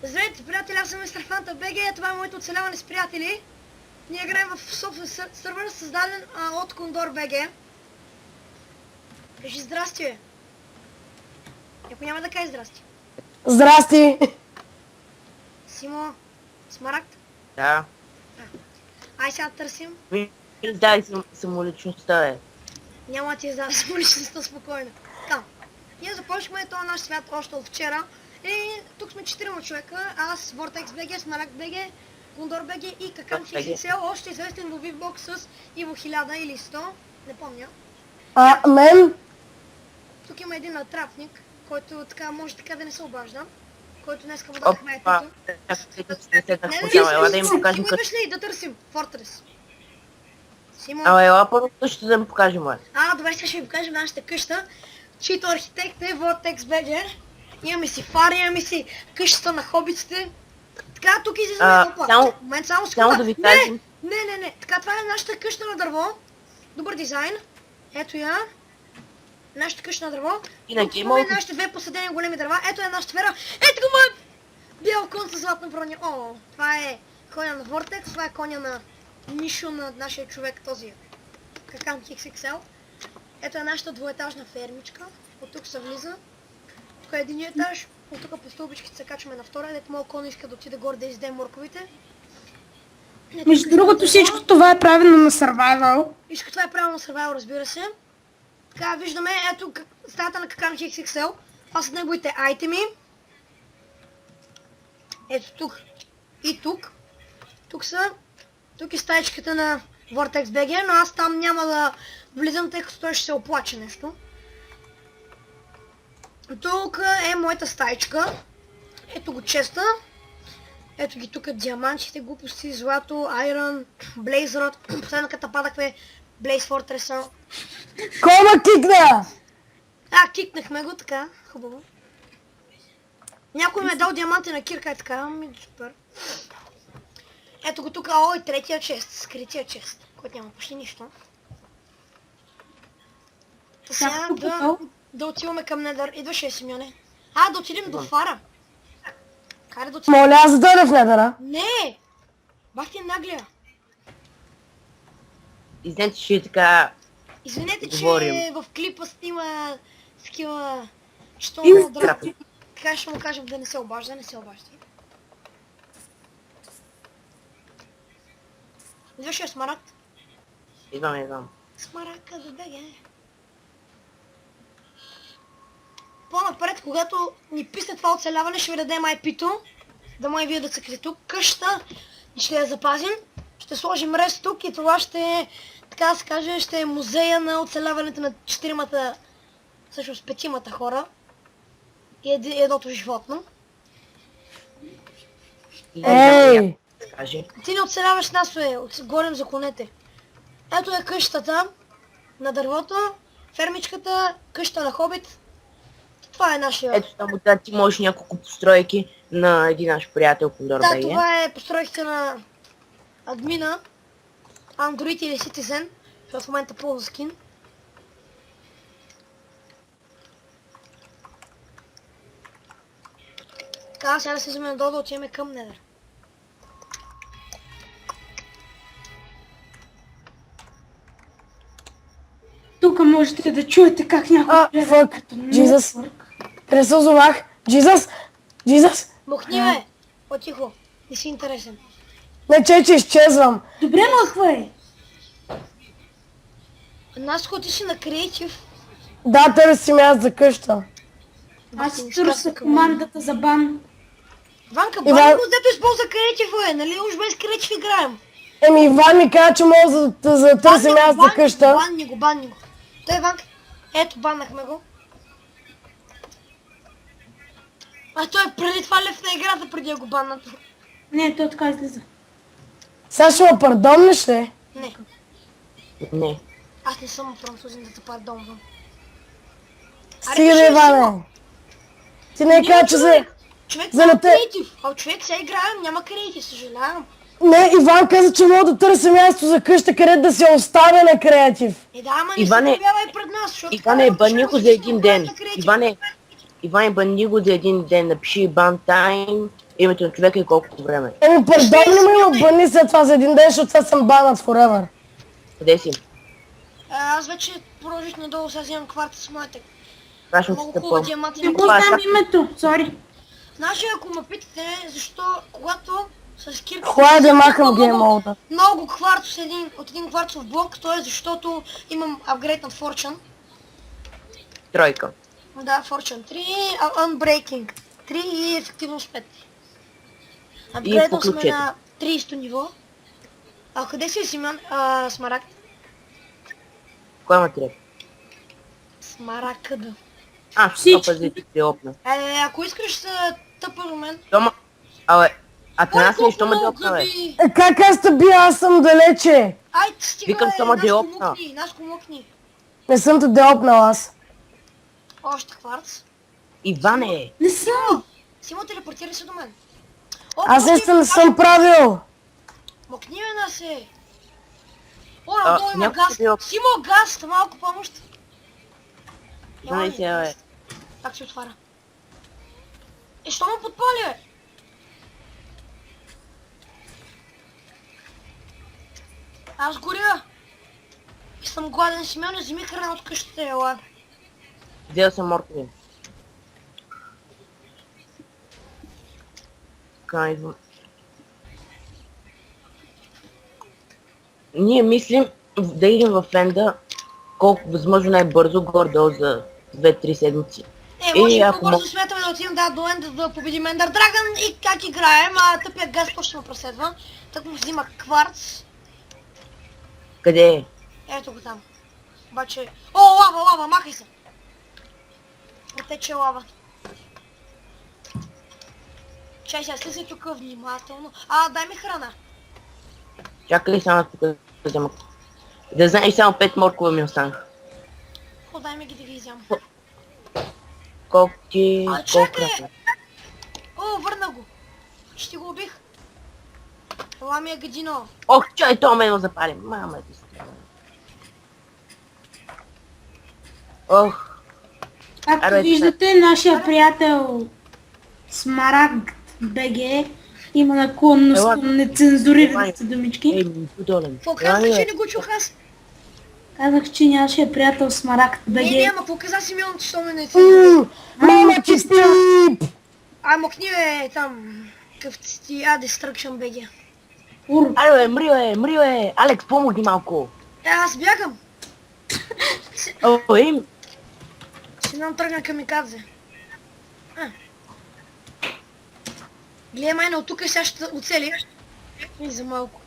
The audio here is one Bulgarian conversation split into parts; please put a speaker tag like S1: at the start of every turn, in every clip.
S1: Здравейте, приятели, аз съм Мистер Фанта БГ, това е моето оцеляване с приятели. Ние играем в сървър, създаден от Кондор БГ. Кажи здрасти, бе. Ако няма да кажи здрасти.
S2: Здрасти!
S1: Симо, Смарагд?
S3: Да.
S1: Ай сега търсим.
S3: Дай самоличността, бе.
S1: Няма да ти издава самоличността спокойно. Така, ние започнахме този наш свят още от вчера. И тук сме 4 човека, аз, Vortex BG, Смарагд BG, Кондор BG и Какан XXL, още известен в Vivbox с Иво 1000 или 100, не помня.
S2: Мен?
S1: Тук има един натрапник, който така може така да не се обажда, който днеска му дадахме етото.
S3: Ела да им покажем къща.
S1: Имаш ли да търсим? Fortress. Симо.
S3: Ела първо къщата да им покажем, бе.
S1: Добре, сега ще ви покажем нашата къща, чийто архитект е Vortex BG. Имаме си фара, имаме си къщата на хобитите. Така, тук излизаме опа. Момент, само
S3: да ви кажем.
S1: Не. Така, това е нашата къща на дърво. Добър дизайн. Ето я. Нашата къща на дърво. Тук имаме нашите две посадени големи дърва. Ето е нашата сфера. Ето го моят бял кон с златна броня. О, това е коня на Vortex, това е коня на Мишо, на нашия човек, този Какан XXL. Ето е нашата двуетажна фермичка. От тук се влиза. Тук е един етаж, от тук по стълбичките се качваме на втора, дето моят кон иска да отиде горе да изде морковите.
S2: Между другото всичко това е правено на Survival.
S1: Всичко това е правено на Survival, разбира се. Така, виждаме, ето стаята на Какан XXL. Това са неговите айтеми. Ето тук и тук. Тук е стаечката на Vortex BG, но аз там няма да влизам, тъй като той ще се оплаче нещо. Тук е моята стаечка. Ето го честа. Ето ги тук диамантите, глупости, злато, айрон, блейзрод. Последна като падахме Blaze Fortress.
S2: Кома кикна!
S1: Кикнахме го, така, хубаво. Някой ме е дал диаманти на кирка, е така, супер. Ето го тук, и третия чест, скрития чест, който няма почти нищо. Сега да отиваме към Недър. Идваше ли, Симеоне? Да отидем до фара. Карай да отидем.
S2: Моля, аз да дойда в Недъра.
S1: Не! Бах ти е наглия.
S3: Извинете, че е така...
S1: Извинете, че
S3: говорим.
S1: в клипа снима такива... Що
S2: И
S1: драпи. Така ще му кажем да не се обажда, не се обажда. Идваше ли Смарагд?
S3: Идвам.
S1: Смарагд да беге. По-напред, когато ни писне това оцеляване, ще ви дадем IP-то, да може вие да цъкате тук. Къща ще я запазим, ще сложим рез тук и това ще е, така да се каже, ще е музея на оцеляването на 4-мата, всъщност 5-мата хора и едното животно.
S2: Ей!
S1: Ти не оцеляваш нас, горем за конете. Ето е къщата на дървото, фермичката, къща на хобит. Това е нашия...
S3: Ето само да ти можеш няколко постройки на един наш приятел Кондор BG.
S1: Това е постройките на админа, Android или Citizen, защото в момента ползва скин. Така, сега да се вземе надолу да отиваме към Недър.
S4: Тук можете да чуете как някой...
S2: Фък! Джизъс! Къде се озовах? Джизъс!
S1: Махни, бе! По-тихо, не си интересен.
S2: Не че изчезвам.
S4: Добре, махвай!
S1: Наско, ти си на креатив.
S2: Да, търси място за къща.
S4: Аз си търся командата за бан.
S1: Ванка, бан го, дето използва креатив, нали? Уж без креатив играем.
S2: Иван ми каза, че мога да търси място за къща.
S1: Банни го. Той Ванка. Ето, баннахме го. Той е преди това лев на играта, преди да го баннат.
S4: Не, той така излиза.
S2: Сега ще ме пардоннеш ли?
S3: Не.
S1: Аз не съм французин да те пардонвам.
S2: Стига да, Иване. Ти не кажа, че за...
S1: Човек няма креатив. Човек сега играем, няма креатив, съжалявам.
S2: Не, Иван каза, че мога да търся място за къща, където да се оставя на креатив.
S1: Да, ама не се появява и пред нас, защото...
S3: Иване, бани го за един ден. Иване, бани го за един ден. Напиши бан тайм името на човека и колко време.
S2: Еми, пардон ли ме обърни след това за един ден, защото сега съм банът forever.
S3: Къде си?
S1: Аз вече продължих надолу, сега взимам кварта с моите.
S3: Прашвам
S1: Много
S3: се
S1: хубава
S3: тъпо.
S1: диамантина.
S4: Не го знам името, сори.
S1: Значи, ако ме питате, защо когато с кирка...
S2: Хубаво да махам геймоута.
S1: Много кварц от един кварцов блок, то е защото имам апгрейд на Fortune.
S3: Тройка.
S1: Да, Fortune 3, Unbreaking 3 и ефективност 5. Апгрейднал сме
S3: поключете.
S1: на 30 ниво. А къде си, Симеон? Смарагд?
S3: Кой материал?
S1: Смарагда.
S4: Всички.
S3: Пази, ти те опна.
S1: Ако искаш да тъпа до мен...
S3: Тома, абе, Атанас
S1: Ой,
S3: ли, що ме
S1: колко
S3: допна, бе?
S1: гъби!
S2: Как аз те бия, аз съм далече.
S1: Ай, стига,
S3: Викам, Тома,
S1: нас
S3: диопна.
S1: комукни, нас комукни.
S2: Не съм те деопнал аз.
S1: Още кварц.
S3: Иване!
S4: Не съм.
S1: Симо, телепортира се до мен. О,
S2: Аз
S1: може
S2: истина
S1: би
S2: не съм правил.
S1: Мокни ме на се. О,
S3: А,
S1: надолу има
S3: някой
S1: газ.
S3: бил-
S1: Симо, газ, малко помощ.
S3: Дай
S1: ми
S3: се, бе.
S1: газ. Как се отваря? Що ме подпали, бе? Аз горя. И съм гладен, Симеон, вземи храна от къщата, ела.
S3: Взел съм моркови. Така, идвам. Ние мислим да идем в Енда колко възможно най-бързо, горе-долу за 2-3 седмици.
S1: Може би
S3: ако
S1: по-бързо смятаме да отидем до Енда да победим Ендър Драгън и как играем, тъпия газ почва ме преследва. Так му взима кварц.
S3: Къде е?
S1: Ето го там. Обаче... О, лава, махай се! Протече лава. Чай, сега слизай тук внимателно. Дай ми храна.
S3: Чакай само тук да взема. Да знаеш, само 5 моркова ми останаха.
S1: Дай ми ги да ги изям.
S3: Колко ти...
S1: А,
S3: колко
S1: чакай!
S3: красиво.
S1: О, върна го. Ще го убих. Това ми е гадино.
S3: Ох, чай, то ме го запали. Мама ти си. Ох,
S4: Както
S3: Аре,
S4: виждате, нашия приятел Смарагд БГ има наклонност
S3: Ела.
S4: към нецензурираните думички.
S3: ей, подолен.
S1: Какво казах, че не го чух аз?
S4: Казах, че нашия приятел Смарагд БГ...
S1: Не, няма, какво каза Симеон, че що ме не цени.
S2: Мама, че стип!
S1: Мокни бе, там. Къв ти, Destruction BG.
S4: Ур,
S3: Аре, мри, бе. Алекс, помогни малко.
S1: Аз бягам.
S3: О, им.
S1: Симеон тръгна камикадзе. Гледай, майна, от тук сега ще оцели. И за малко.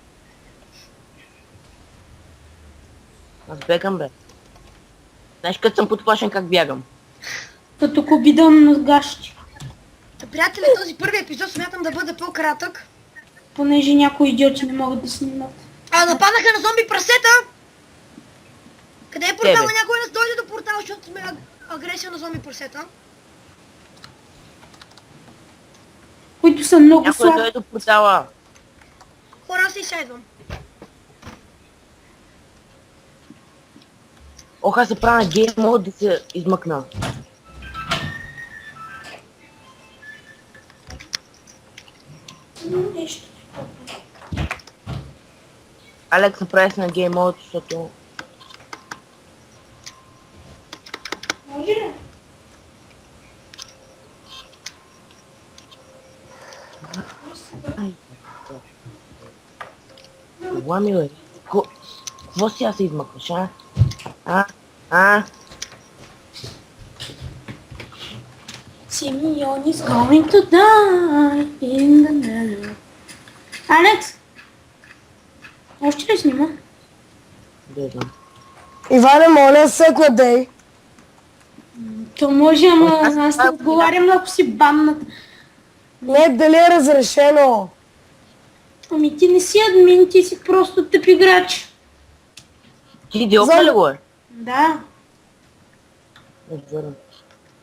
S3: Аз бегам, бе. Знаеш, като съм подплашен, как бягам.
S4: като кобидон на гащи.
S1: Та, приятели, този първи епизод смятам да бъде по-кратък.
S4: Понеже някои идиоти не могат да снимат.
S1: Нападаха на зомби прасета! Къде е портала?
S3: Тебе.
S1: Някой не дойде до портала, защото сме агресия на зомби прасета.
S4: Които са много
S3: Някой
S4: слаби.
S3: дойде до портала.
S1: Хора, аз се изсайдвам.
S3: Ох, аз се правя на гейм мод да се измъкна.
S4: Нещо.
S3: Алекс, направи се на гейм мод, защото...
S4: Може ли?
S3: Това ми бе. Какво сега се измъкваш, а?
S4: Simeon is going to die in the nether. Алекс! Още ли снима?
S3: Да знам.
S2: Иване, моля, сетна дей.
S4: То може, ама
S3: Аз-
S4: аз не отговарям, ако си баннат.
S2: Не, дали е разрешено?
S4: Ами ти не си админ, ти си просто тъп играч.
S3: Ти диопна ли го е?
S4: Да.
S3: Разбирам.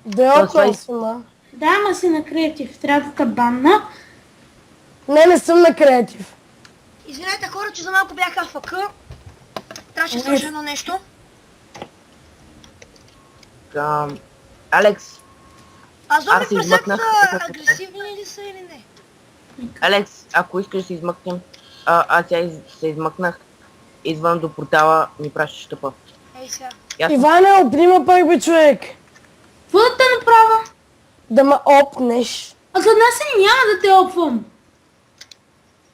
S2: Деопнал съм, а.
S4: Да, ама си на креатив. Трябва да те банна.
S2: Не съм на креатив.
S1: Извинете хора, че за малко бях АФК. Трябваше да свърша едно нещо.
S3: Алекс,
S1: Зомби
S3: Аз се
S1: прасета
S3: измъкнах.
S1: са агресивни ли са или не?
S3: Алекс, ако искаш да се измъкнем, аз сега се измъкнах извън до портала, ми пращаш тъпа.
S1: Ей сега.
S3: Ясно?
S2: Иване, опни ме пък бе, човек.
S4: Какво да те направя?
S2: Да ме опнеш.
S4: А за днес няма да те опвам.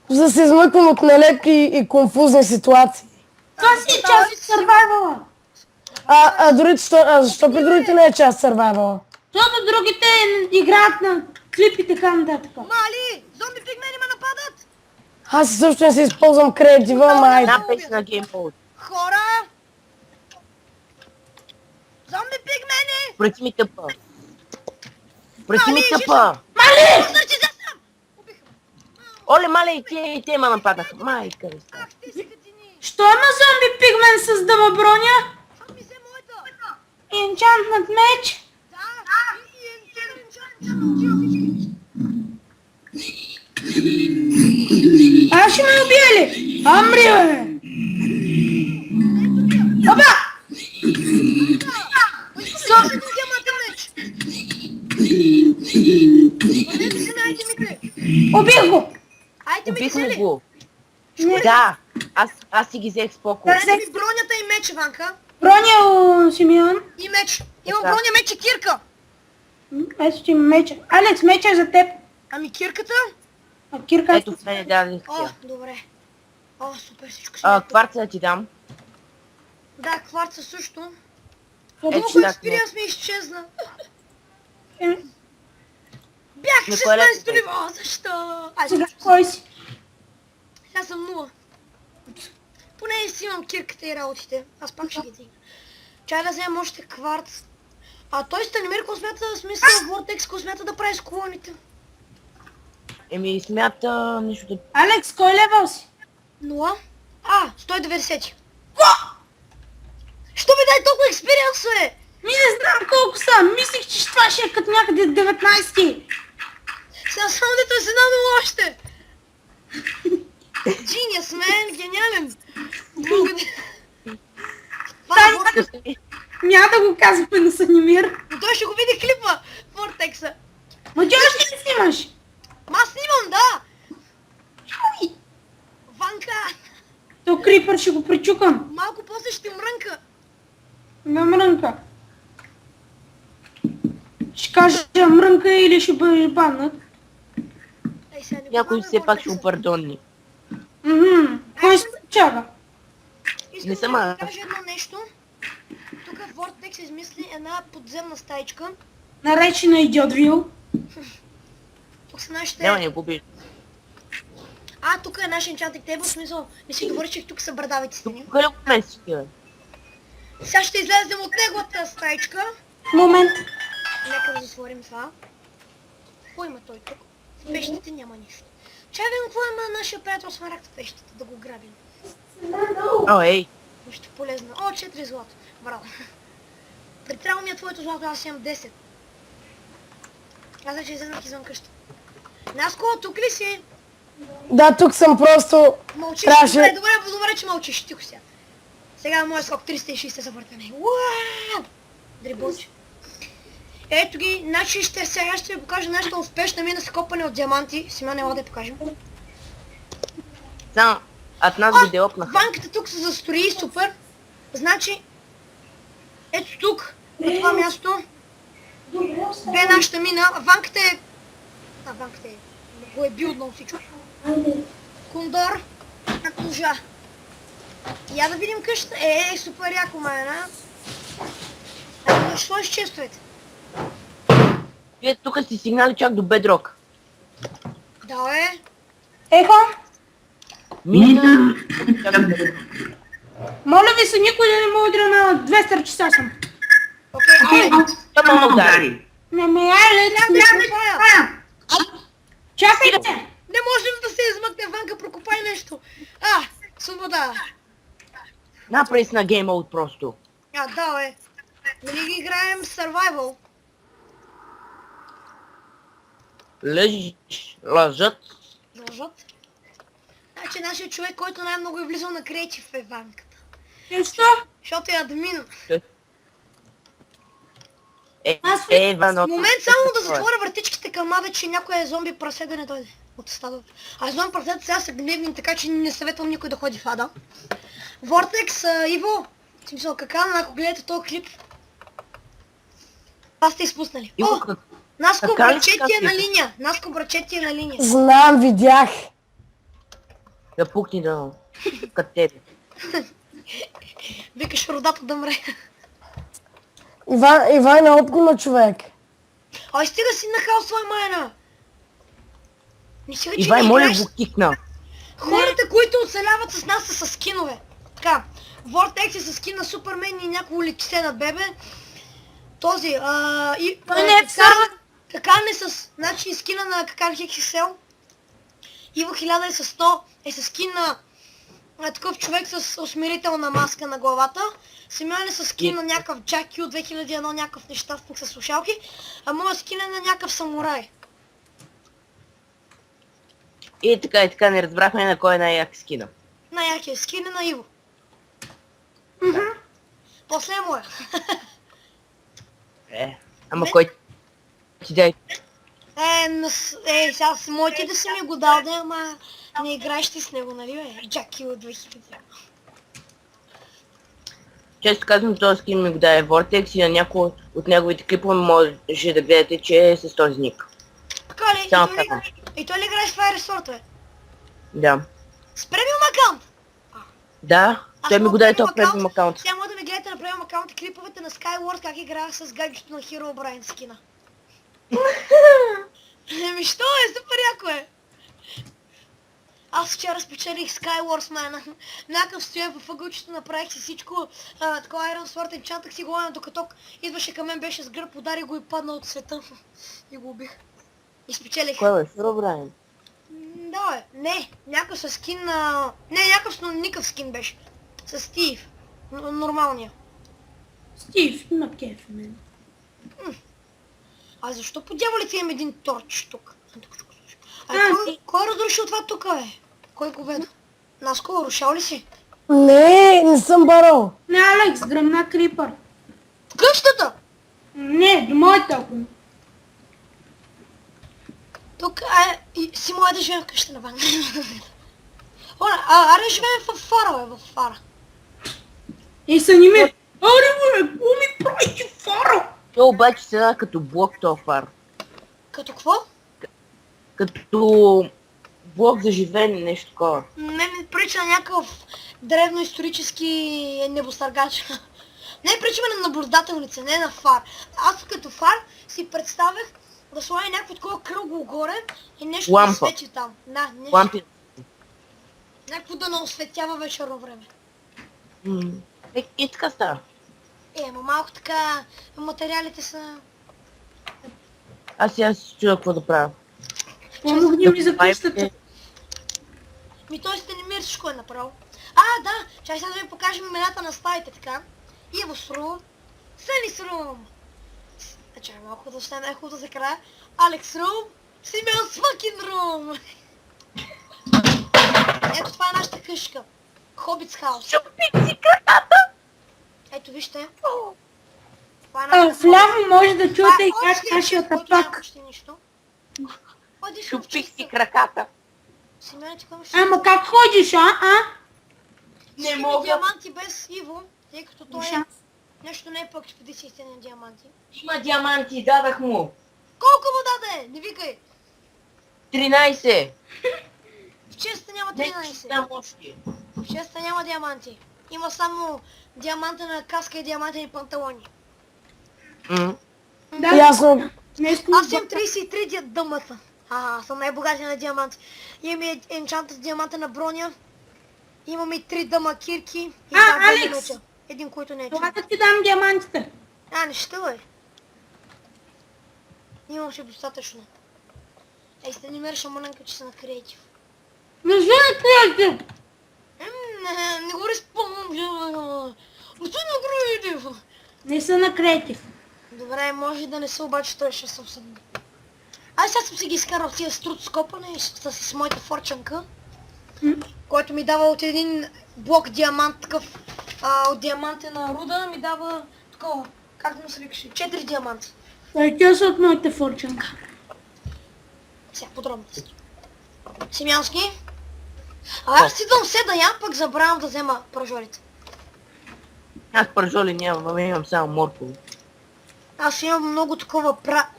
S2: За да се измъквам от нелепи и конфузни ситуации.
S4: Това си е част от сървайвала.
S2: Защо при другите не е част сървайвала?
S4: Защото другите играят на клип и така нататък.
S1: Мали! Зомби пигмени ме нападат!
S2: Аз също не си използвам креатива, май.
S3: Една песен на геймпод.
S1: Хора! Зомби пигмени!
S3: Прати ми тъпа. Прати ми
S1: Мали,
S3: тъпа.
S1: Значи за съм! Убиха ме.
S3: Оле, мале, и те ме нападаха. Майка ли ста.
S1: Ах, ти си катини!
S4: Що има зомби пигмен с дъмаброня?
S1: Това ми взе моята!
S4: Енчантнат меч?
S1: Да! И чакам всички!
S4: Аз ще ме убия ли? Амри, бе! Оба!
S1: Съм един диамантен меч! Където си на айтемите?
S4: Убих го!
S1: Айтемите са
S3: Убихме
S1: ли?
S3: го. Да, аз си ги взех споко.
S1: Дай ми бронята и меч, Ванка.
S4: Броня, Симеон.
S1: И меч. Имам
S3: Така.
S1: броня, меч и кирка.
S4: Ето ти има меча. Алекс, меча е за теб.
S1: Ами кирката?
S4: А Кирка,
S3: Ето в мене даде
S1: О,
S3: лекция.
S1: добре. О, супер, всичко си.
S3: Кварца да ти дам.
S1: Да, кварца също.
S3: Ето
S1: Много
S3: така,
S1: експириенс ми изчезна.
S4: е,
S1: Бях
S3: На кое
S1: 16
S3: лето?
S1: ниво, защо? Ай,
S4: сега кой си?
S1: аз съм 0. Поне си имам кирката и работите. Аз пак ще ги дигна. Чай да вземем още кварц. А той Станимир, какво смята да смисъл Vortex, какво смята да прави с колоните?
S3: Еми смята нещо да...
S4: Алекс, кой левел си?
S1: 0. 190. Що ми дай толкова експириенс, бе?
S4: Ми не знам колко са. Мислих, че това ще е като някъде 19-ти.
S1: Сега само дето се надало още. Genius, man, гениален. Мога да... Това е Vortex.
S4: Няма да го казваме на Санимир.
S1: Но той ще го види клипа, Vortex-а.
S4: Ма ти още ли снимаш?
S1: Ма аз снимам, да. Ванка,
S4: То крипър ще го причукам.
S1: малко после ще мрънка.
S4: На мрънка. Ще кажа мрънка или ще бъдеш баннат.
S1: Ей, сега не го
S3: Някой
S1: бавя
S3: все пак ще
S1: Vortex-а.
S3: го пардонни.
S4: Кой се чага?
S1: Искам
S3: Не съм
S1: да
S3: аз.
S1: ви кажа едно нещо. Тук Vortex измисли една подземна стаичка.
S4: Наречена Идиотвил.
S1: Тук са нашите...
S3: Няма не губи.
S1: Тук е нашия енчантик тейбъл, в смисъл, не си говори, че тук са брадавите стени.
S3: Къде го меси, бе?
S1: Сега ще излезем от неговата стаичка.
S4: Момент.
S1: Нека да затворим това. Какво има той тук? В пещите няма нищо. Чай видим какво има нашия приятел Смарагд в пещите, да го грабим.
S3: О, ей.
S1: Нещо полезно. О, 4 злато. Браво. Притрало ми е твоето злато, аз имам 10. Аз вече излезнах извън къща. Наско, тук ли си?
S2: Да, тук съм просто...
S1: Мълчиш.
S2: Трябваше-
S1: Добре, че мълчиш. Тихо сега. Сега моят скок 360 за въртане. Уау! Дрибунче. Ето ги, значи сега ще ви покажа нашата успешна мина с копане от диаманти. Симеон, ела да я покажем.
S3: Само, от нас го делъпнаха.
S1: Ванката тук се застрои, супер. Значи, ето тук, на това място, бе нашата мина. Ванката е... Ванката е... Го е бил отново всичко. Кондор, кожа. Я да видим къщата. Супер яко, майна. Защо изчествате?
S3: Вие тук сте стигнали чак до Бедрок.
S1: Да, е.
S4: Ехо,
S3: Мина. Чак до Bedrock.
S4: моля ви се, никой да не ме удря на 200 часа съм.
S1: Окей,
S3: Тъпо ме удари.
S4: Не ме айде,
S1: трябва да се правя.
S4: Чакайте!
S1: Не можем да се измъкне, Ванка, прокопай нещо. Свобода.
S3: Направи си на Game Mode просто.
S1: Да, е. Нали ги играем Survival?
S3: Лъжат.
S1: Лъжат. Значи нашия човек, който най-много е влизал на креатив е Ванката.
S4: Защо?
S1: Защото е админ.
S3: Иван,
S1: В момент само да затворя вратичките към Ада, че някой зомби прасе да не дойде от стадото. А зомби прасета сега са гневни, така че не съветвам никой да ходи в Ада. Vortex, Иво, в смисъл кака, ако гледате този клип, това сте изпуснали. О, Наско брачети е на линия. Наско брачети е на линия.
S2: Знам, видях.
S3: Да пукни да кът тебе.
S1: Викаш родата да мре.
S2: Иван е опгуна човек.
S1: Ай, стига си нахал своя майна. Не си
S3: Ивай, моля го кикна.
S1: Хората, които оцеляват с нас са с скинове. Така, Vortex е с скин на Супермен и някакво лице на бебе. Този, Какан е с, значи скина на Какан XXL. Иво 1000 е с 100, е с скин на такъв човек с усмирителна маска на главата. Симеон е с скин на някакъв Jack Q 2001, някакъв нещастник с слушалки. А моя скин е на някакъв самурай.
S3: И така не разбрахме на кой е най-як скина.
S1: Най-якия скин е на Иво. После е моя.
S3: Ама кой ти дай?
S1: Сега с моите да си ми го дал, да, ама не играеш ти с него, нали бе? Джаки от 2000.
S3: Често казвам, този скин ми го даде Vortex и на някой от неговите клипове може да гледате, че е с този ник.
S1: Така ли?
S3: Само
S1: И той ли играеш в Fire Resort, бе?
S3: Да.
S1: С премиум акаунт?
S3: Да, той ми го даде този премиум акаунт.
S1: Сега може да ми гледате на премиум акаунт и клиповете на Skywars, как играя с гаджето на Hero Brian скина. Що е? Супер яко е! Аз вчера спечелих Skywars, man. Някакъв стоя във ъгълчето, направих си всичко, такова Iron Sword, енчантах си го, докато идваше към мен, беше с гръб, удари го и падна от света. И го убих. И спечелих.
S3: Кой бе? Hero Brian?
S1: Да, бе. Не, някакъв със скин на... Не, някакъв никакъв скин беше. С Стив. Нормалния.
S4: Стив, има кеф, мен.
S1: А защо по дяволите имам един торч тук? Кой е разрушил това тук, бе? Кой го веда? Наско, рушал ли си?
S2: Не съм барал.
S4: Не, Алекс, гръмна крипър.
S1: В къщата!
S4: Не, до моята.
S1: Тук, си моя да живеем в къщата на банка. Аре живеем в фара, бе, в фара.
S4: И са ни ме. Аре, бе, какво ми правите фара?
S3: То обаче сега като блок този фар.
S1: Като какво?
S3: Като блок за живеене, нещо такова.
S1: Не ми прилича на някакъв древно исторически небостъргач. Не прилича на наблюдателница, не на фар. Аз като фар си представях да сложа някакво такова кръгло горе и нещо да свети там. Да, нещо.
S3: Лампи.
S1: Някакво да не осветява вечерно време.
S3: И така става.
S1: Ама малко така материалите са...
S3: Аз сега си чуя какво да правя.
S4: Помогни ми за къщата.
S1: Той Станимир всичко е направил. Да, чай сега да ви покажем имената на стаите, така. Иво Срум, Сенис Рум. Чай малко да остане хубаво за края. Алекс Рум, Симеон Смъкин Рум. Ето това е нашата къщка. Хобитс хаус.
S3: Чупик си краката!
S1: Ето вижте.
S4: Вляво може да чуете и как кашата пак.
S3: Чупик си краката.
S4: Ама как ходиш,
S3: Не мога.
S1: Диаманти без Иво, тъй като той е... Нещо не е пък експедициите на диаманти.
S3: Има диаманти, дадах му.
S1: Колко му даде? Не викай.
S3: 13.
S1: В честа няма 13. В честа няма диаманти. Има само диамантена каска и диамантени панталони.
S2: Ясно.
S1: Аз имам 33 дъмата. Съм най-богатия на диаманти. Имам енчанта с диаманта на броня. Имам и 3 дъма кирки. И
S4: Алекс!
S1: Един, който не е
S4: Това да ти дам диамантите.
S1: Не ще бе. Имаше достатъчно. Сте не мерша маленка, че са на креатив.
S4: Не си на креатив!
S1: Не го респомням. на креатив.
S4: Не са на креатив.
S1: Добре, може да не са, обаче той ще съм съден. Сега съм си ги изкарал тия струт скопане с моята форчанка, който ми дава от един блок диамант такъв, от диамантена руда ми дава такова, Как му се викаше? 4 диаманта.
S4: Летя се от моята форчунка.
S1: Сега подробности. Симеонски. Аз идвам все да ям, пък забравям да взема пържолите.
S3: Аз пържоли нямам, имам само моркови.
S1: Аз имам много такова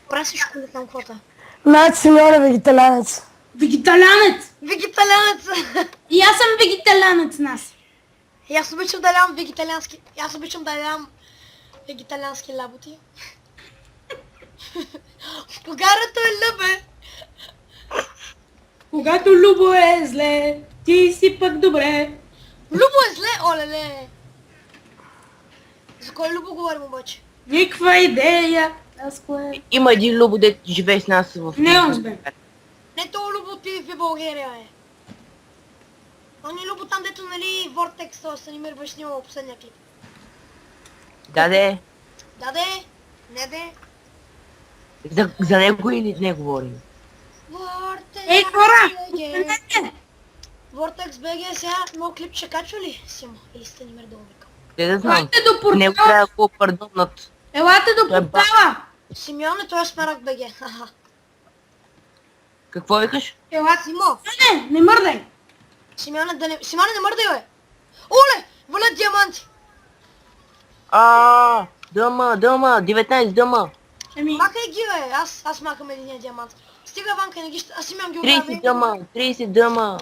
S1: прасешко, не знам каквото.
S2: Значи Симеон е вегетарианец.
S4: Вегеталянец!
S1: Вегеталянец!
S4: И аз съм вегеталянец нас.
S1: И аз обичам да ям вегеталиански. Аз обичам да ям вегеталиански лаботи. Погарето е любе.
S4: Когато Любо е зле, ти си пък добре.
S1: Любо е зле, олеле. За кой Любо говорим обаче?
S4: Никаква идея. Аз кое?
S3: Има един Любо, дет живее с нас в...
S4: Не, Озбе.
S1: Не то Любо ти в България е. Он е Любо там, дето нали Vortex се анимираш снимал последния клип.
S3: Да, де.
S1: Да де, не де.
S3: За него или не говорим?
S1: Vortex
S4: Ей, хора!
S1: BG.
S4: Не,
S1: Vortex BG сега много клип ще качва ли, Симо? Или сте анимир да увикам?
S3: Те да знам.
S4: Елате до
S3: Него
S4: портала!
S3: трябва да го пардонат.
S4: Елате до
S3: Той е
S4: портала!
S1: Симеон е, той е Смарагд БГ. Хаха.
S3: Какво викаш?
S1: Ела, Симо!
S4: Не мърдай!
S1: Симеоне, Симеоне, не мърдай, бе! Оле! Валят диаманти!
S3: Дъма, 19 дъма.
S4: Еми,
S1: Махай ги, бе! Аз махам единия диамант. Стига, Ванка, не ги ще... Аз Симеон ги
S3: 30
S1: оправи.
S3: дъма, 30 дъма.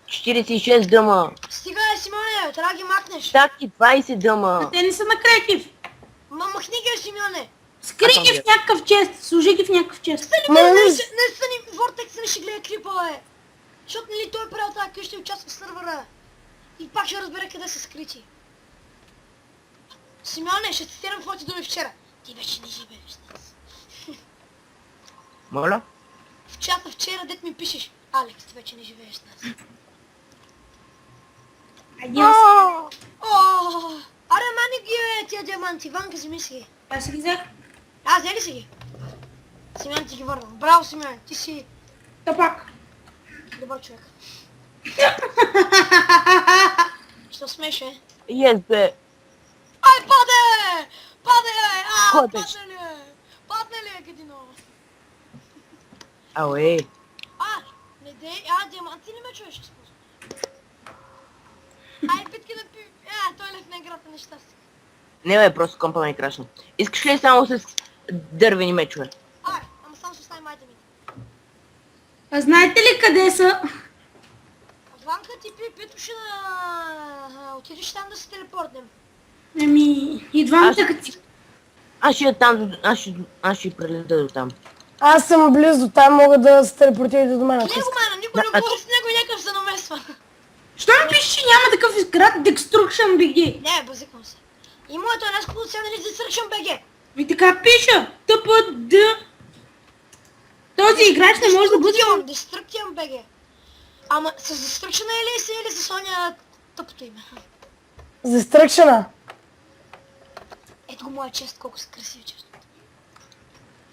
S3: 46 дъма.
S1: Стига, Симеоне, бе, трябва да ги махнеш.
S3: Таки 20 дъма.
S4: те не са на креатив.
S1: Махни ги, Симеоне!
S4: Скри ги в някакъв чест, служи ги в някакъв чест.
S1: Стани, бе, не стани, Vortex не ще гледа клипа, бе! Защото нали той е правил тази къща и участва в сървъра. И пак ще разбере къде са скрити. Симеоне, ще цитирам твоите думи вчера. Ти вече не живееш с нас.
S3: Моля?
S1: В чата вчера дет ми пишеш. Алекс, ти вече не живееш с нас.
S4: Адиос.
S1: Аре, мани ги, бе, тия диаманти. Ванка, вземи си ги.
S4: Аз ги взех.
S1: Взели си ги. Симеон ти ги върна. Браво, Симеон. Ти си
S4: Тапак.
S1: добър човек. Що смеше?
S3: Yes, бе.
S1: Ай, паде! Паде, бе!
S3: Ходеш.
S1: Падне ли, бе? Падне ли, бе, Кадино?
S3: Ауе.
S1: Не дей, диаманти не ме чуеш, спуск. Ай, питки да пи... той лев на играта нещастие.
S3: Не бе, просто компа ме крашна. Искаш ли само с дървени мечове?
S1: Ама само ще остави майта ми.
S4: А знаете ли къде са?
S1: Ванка, ти питаше да отидеш там да се телепортнем.
S4: Еми, и двамата
S3: Аз-
S4: като си...
S3: Аз ще там, аз ще прелета до там.
S2: Аз съм близо, там мога да се телепортирате до мен. ако
S1: Него,
S2: искате.
S1: мана, никой не говори с него и някакъв се намесва.
S4: Що ми пишеш, че няма такъв изград Destruction BG?
S1: Не, базиквам се. И моето е нещо сега нали Destruction BG.
S4: И така пиша. ТПД. Този играч не може да бъде...
S1: Destruction BG. Ама с Destruction или с Соня тъпото име?
S2: Застръкшена.
S1: Ето го моя чест, колко са красиви чест.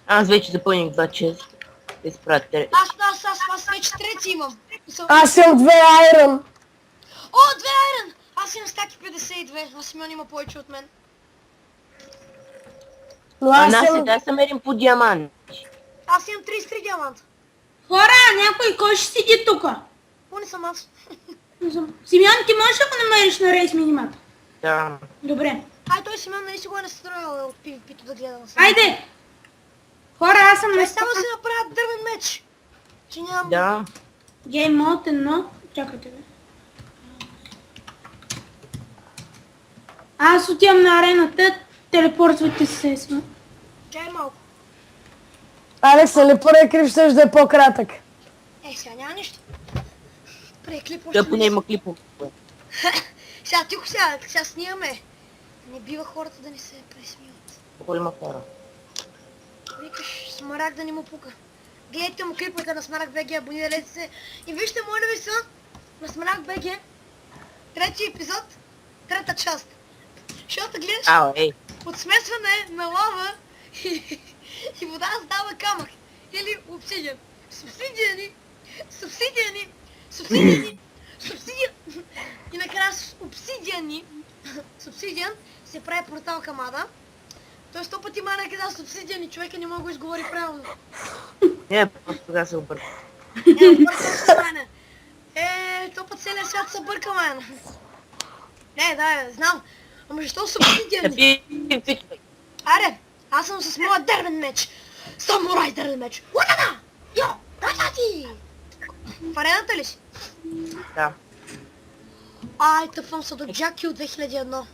S3: Аз вече запълних 2 чест. Да изпратя.
S1: Аз вече трети имам.
S2: Аз имам 2 айрон.
S1: О, 2 айрон! Аз имам стаки 52, а Симеон има повече от мен.
S2: Но
S3: А
S2: аз
S3: нас
S2: имам...
S3: сега се мерим по диаманти.
S1: Аз имам 33 диаманта.
S4: Хора, някой кой ще седи тука?
S1: Не съм аз.
S4: Не знам. Симеон, ти можеш да го намериш на рейс минимата?
S3: Да.
S4: Добре.
S1: Ай, той Симеон нали си го е настроил от PvP-то да гледа на сега.
S4: Айде! Хора, аз съм
S1: Той
S4: на
S1: само си направят дървен меч. Че нямам...
S3: Да.
S4: Гейм мод 1. Чакайте бе. Аз отивам на арената, телепортвайте се сме.
S1: Чай малко.
S2: Алекс, нали първият клип ще да е по-кратък?
S1: Сега няма нищо. Преклип
S3: Да
S1: още
S3: поне има клипове.
S1: Сега тихо сега снимаме. Не бива хората да ни се пресмиват.
S3: Какво има хора?
S1: Викаш Смарагд да не му пука. Гледайте му клиповете на Смарагд БГ, абонирайте се. И вижте, моля ви се, на Смарагд БГ, трети епизод, трета част. Защото гледаш от смесване на лава и вода става камък. Или обсидиан. Субсидиани. И накрая с обсидиан се прави портал към Ада. Той 100 пъти има някъде субсидия и човека не мога да изговори правилно.
S3: Не, просто тогава се обърка.
S1: Бъркал се, майна. То път целият свят се бърка, майна. Не, да, знам. Ама защо субсидия ми? Аре, аз съм с моя дървен меч. Самурай дървен меч. Уатана! Йо! Татати! В арената ли си?
S3: Да.
S1: Ай, тъпвам се до Джаки от 2001.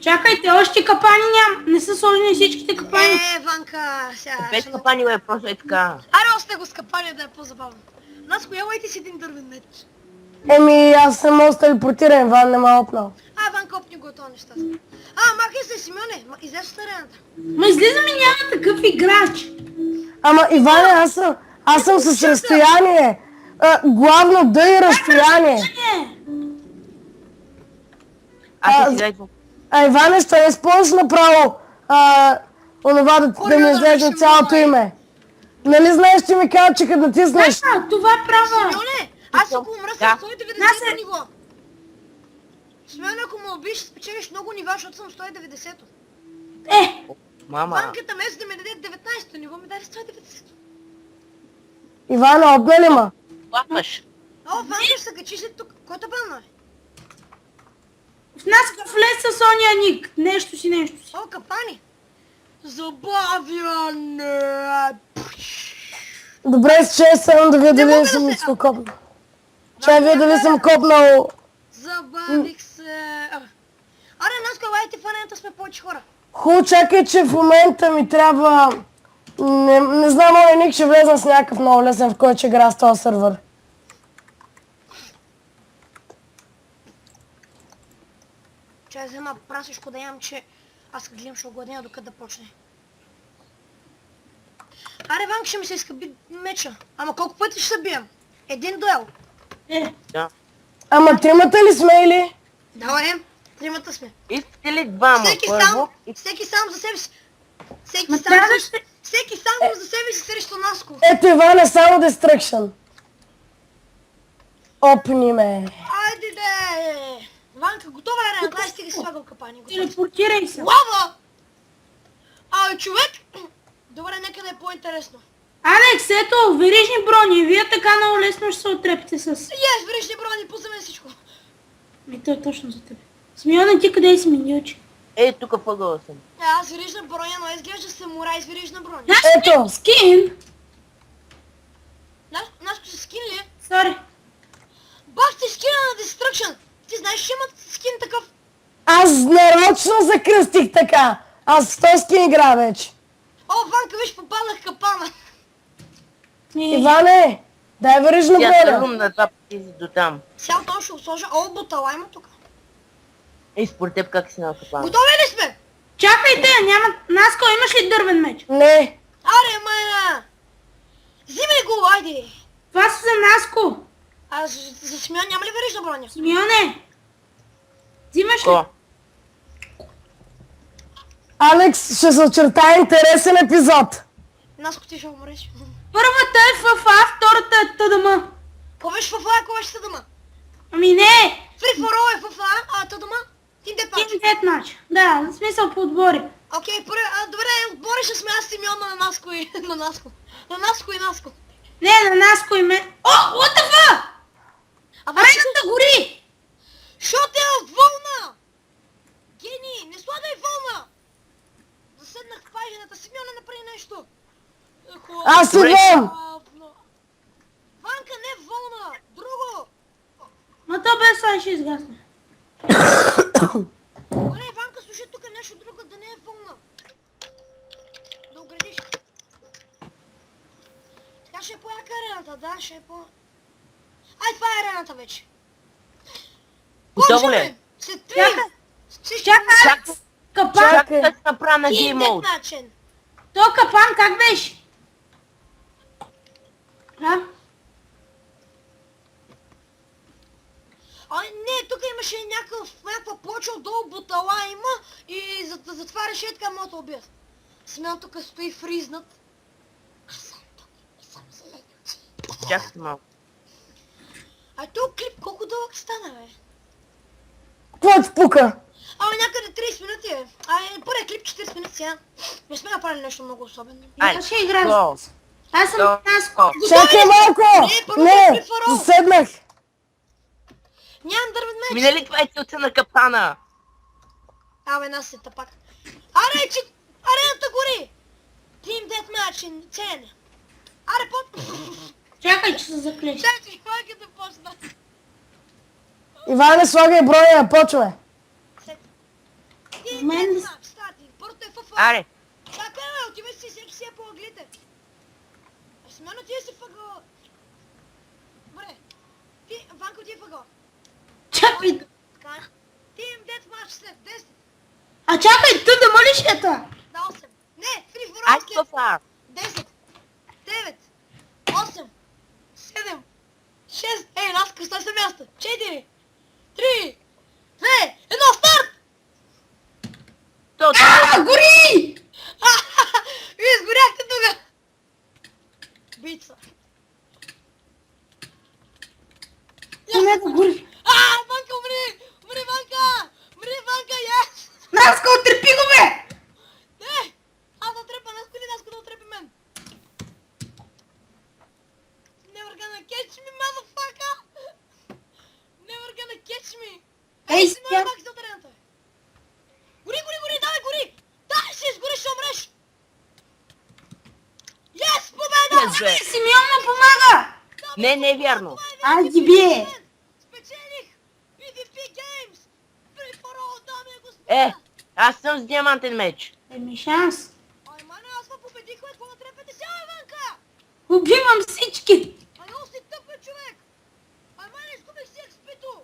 S4: Чакайте, още капани нямам. Не са сложени всичките капани.
S1: Ванка, сега...
S3: Без капани, бе, просто е така.
S1: Аре, още го с капани да е по-забавно. Наско, елайте си един дървен меч.
S2: Еми, аз не мога да телепортирам, Иван не ме опнал.
S1: Ванка, опни го това неща. Махай се, Симеоне, излез от арената.
S4: Ма излизаме, няма такъв играч.
S2: Ама, Иване, аз съм с разстояние. Главно да и разстояние.
S4: Не.
S3: Аз сега идвам.
S2: Иване, ще не използваш направо онова да ми излезе цялото име. Нали знаеш, че ми казва, че като натиснеш...
S4: Това е права.
S1: Симеоне, аз ако умра с
S3: Да.
S1: 190 ниво. Симеоне, ако му убиш, спечелиш много нива, защото съм 190-то.
S3: Мама.
S1: Ванката вместо да ми даде 19-то ниво, ми даде 190-то.
S2: Иване, опна ли ма?
S3: Лапаш.
S1: Ванка ще се качи след тук. Кой те банна?
S4: В нас влез с ония ник. Нещо си.
S1: Капани. Забавяне.
S2: Добре, че съм да видя дали съм се копнал. Чай видя дали съм копнал.
S1: Забавих се. Аре, Наско, елайте в арената, сме повече хора.
S2: Чакай, че в момента ми трябва... Не знам, моя ник ще влезна с някакъв много лесен, в който ще игра с този сървър.
S1: Чай взема прасишко да ям, че аз гледам ще огладея докато да почне. Аре, Ванка, ще ми се изкъби меча. Ама колко пъти ще се бием? Един дуел.
S3: Да.
S2: Ама тримата ли сме или?
S1: Давай, тримата сме.
S3: Искате ли двама? Първо?
S1: Всеки сам за себе си. Всеки
S4: Ма
S1: сам,
S4: трябва да ще...
S1: всеки сам за себе си срещу Наско.
S2: Ето Иване, само Destruction. Опни ме.
S1: Айде де! Ванка, готова е арена, дай стига си слагал капани.
S4: Телепортирай се.
S1: Лава! Човек! Добре, нека да е по-интересно.
S4: Алекс, ето, верижни брони. Вие така много лесно ще се отрепите с...
S1: Верижни брони, пуснаме всичко.
S4: То е точно за теб. Смиона, ти къде си миньочи?
S3: Тук въгъла съм.
S1: Аз верижна броня, но изглежда самурай с верижна броня.
S2: Ето.
S4: Скин!
S1: Наско си скин ли?
S4: Сори.
S1: Бах ти скина на Destruction! Ти знаеш, че имат скин такъв?
S2: Аз нарочно закръстих така. Аз в този скин игра вече.
S1: Ванка, виж, попаднах в капана.
S2: Иване, дай верижна
S3: Тя
S2: броня.
S3: тръгвам на два пъти до там.
S1: Сега то ще сложа. Бутала има тук.
S3: Според теб как си на капана?
S1: Готови ли сме?
S4: Чакайте, няма... Наско, имаш ли дървен меч?
S2: Не.
S1: Аре, майна! Взимай го, айде!
S4: Това са за Наско.
S1: За Смян няма ли верижна броня?
S4: Смионе! Взимаш ли?
S3: Ко?
S2: Алекс, ще се очертая интересен епизод.
S1: Наско, ти ще умреш.
S4: Първата е ФФА, втората е ТДМ.
S1: Кой беше ФФА, кой беше ТДМ?
S4: Ами не!
S1: Free for all е ФФА, ТДМ? Team Deathmatch.
S4: Team Deathmatch. Да, в смисъл по отбори.
S1: Окей, добре, отбори ще сме аз Симеона на Наско и на Наско. На Наско и Наско.
S4: Не, на Наско име. О, what the fuck? Арената гори!
S1: Шот е вълна! Гений, не слагай вълна! Заседнах в пагината, Симеона направи нещо.
S2: Аз идвам!
S1: Ванка, не вълна! Друго!
S4: Ма то без сега ще изгасне.
S1: Добре, Ванка, слушай тук нещо друго, да не е вълна. Да оградиш. Така ще е по-яка арената, да, ще е по... Това е арената вече.
S3: Готово ли е?
S1: След 3...
S4: Чакай! Капан!
S3: Чакай да се направя на
S1: Team
S3: гейм мод.
S1: Deathmatch.
S4: То капан как беше?
S1: Не, тук имаше някаква плоча отдолу, бутала има и затова решетка мога да убият. Смян тук стои фризнат. Аз съм тук и съм зеленец.
S3: Чакай малко.
S1: Този клип колко дълъг стана, бе?
S2: Какво ти пука?
S1: Ама някъде 30 минути е. Първият клип 40 минути сега. Не сме направили нещо много особено.
S4: Аз ще играя.
S3: Го.
S4: Аз съм
S3: Го.
S4: Таско.
S2: Чакай малко!
S1: първо
S2: Не,
S1: при фараон.
S2: заседнах.
S1: Нямам дървен меч.
S3: Минали това е целта на капана.
S1: Една сета пак. Аре, че арената гори! Team Deathmatch in 10. Аре,
S4: Чакай, че се заклеща.
S1: Чакай, кой е да почна?
S2: Иване, слагай броя, почвай.
S1: Team
S4: Мен-
S1: Deathmatch, старти. Първото е ФФ.
S3: Аре,
S1: Чакай, бе, отивай си, всеки си е по ъглите. Смяна ти си въгъл. Добре. Ти, Ванко, ти е въгъл.
S4: Чакай.
S1: Така. Team Deathmatch след 10.
S4: А чакай, ту да молишката.
S1: На 8. Не, Free for
S3: ай
S1: All след
S3: това.
S1: 10. 9. 8. 7. 6. Наска, стой се място. 4. 3. 2. 1, старт!
S4: Гори!
S1: Вие сгоряхте тук! Бица.
S4: Не да гори.
S1: Ванка, умри! Умри, Ванка! Умри, Ванка, yes!
S4: Наска, отрепи го, бе!
S1: Не! Аз да отрепа Наско или Наско да отрепи мен? Never gonna catch me, motherfucker! Never gonna catch me!
S4: Ей,
S1: си
S4: спя.
S1: моя бак за терената! Гори, давай, гори! Давай, ще изгориш, ще умреш! Yes, победа!
S3: Yes, бе.
S4: Симеон ме помага!
S3: Не е вярно.
S4: Аз ги бие!
S1: Спечелих! PvP Games! Free for all, дами и господа!
S3: Аз съм с диамантен меч.
S4: Еми шанс.
S1: Ай, мане, аз ме победих, бе, какво да трепете сега, Иванка?
S4: Убивам всички!
S1: Ай, много си тъп, бе, човек! Ай, мане, изгубих си експито!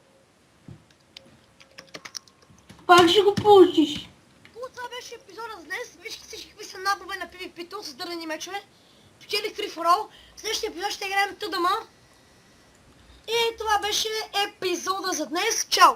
S4: Пак ще го получиш.
S1: Това беше епизода за днес. Вижте всички какви са набове на PvP-то с дървени мечове. Печелих Free for All. В следващия епизод ще играем TDM. И това беше епизода за днес. Чао!